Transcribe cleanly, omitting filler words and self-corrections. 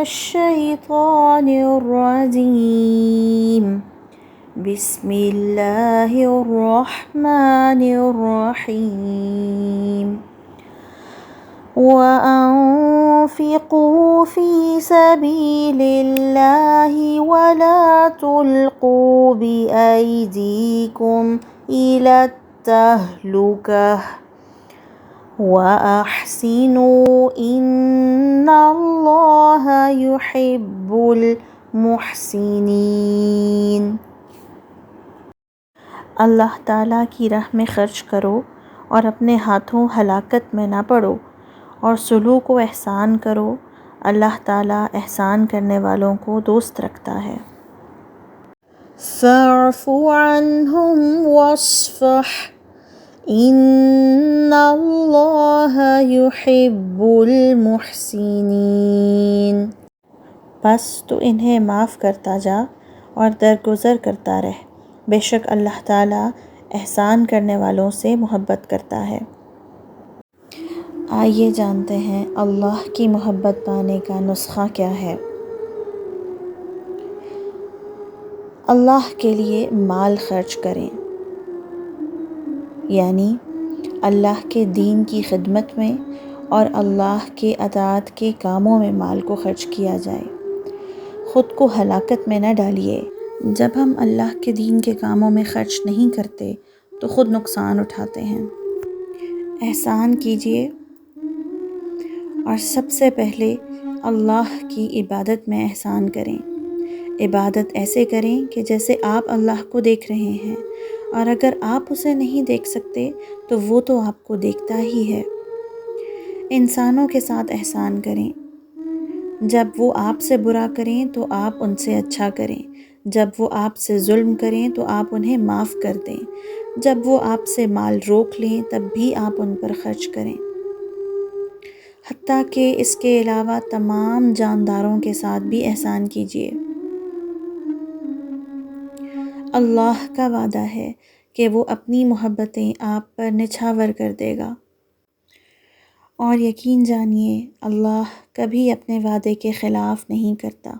الشيطان الرجيم بسم الله الرحمن الرحيم وأنفقوا في سبيل الله ولا تلقوا بأيديكم إلى التهلكة وأحسنوا إن الله يحب المحسنين۔ اللہ تعالیٰ کی راہ میں خرچ کرو اور اپنے ہاتھوں ہلاکت میں نہ پڑو، اور سلوک و احسان کرو، اللہ تعالیٰ احسان کرنے والوں کو دوست رکھتا ہے۔ فاعف عنہم واصفح ان اللہ یحب المحسنین۔ بس تو انہیں معاف کرتا جا اور درگزر کرتا رہ، بے شک اللہ تعالیٰ احسان کرنے والوں سے محبت کرتا ہے۔ آئیے جانتے ہیں اللہ کی محبت پانے کا نسخہ کیا ہے۔ اللہ کے لیے مال خرچ کریں، یعنی اللہ کے دین کی خدمت میں اور اللہ کے اطاعت کے کاموں میں مال کو خرچ کیا جائے۔ خود کو ہلاکت میں نہ ڈالیے۔ جب ہم اللہ کے دین کے کاموں میں خرچ نہیں کرتے تو خود نقصان اٹھاتے ہیں۔ احسان کیجیے اور سب سے پہلے اللہ کی عبادت میں احسان کریں۔ عبادت ایسے کریں کہ جیسے آپ اللہ کو دیکھ رہے ہیں، اور اگر آپ اسے نہیں دیکھ سکتے تو وہ تو آپ کو دیکھتا ہی ہے۔ انسانوں کے ساتھ احسان کریں۔ جب وہ آپ سے برا کریں تو آپ ان سے اچھا کریں، جب وہ آپ سے ظلم کریں تو آپ انہیں معاف کر دیں، جب وہ آپ سے مال روک لیں تب بھی آپ ان پر خرچ کریں، حتیٰ کہ اس کے علاوہ تمام جانداروں کے ساتھ بھی احسان کیجیے۔ اللہ کا وعدہ ہے کہ وہ اپنی محبتیں آپ پر نچھاور کر دے گا، اور یقین جانیے اللہ کبھی اپنے وعدے کے خلاف نہیں کرتا۔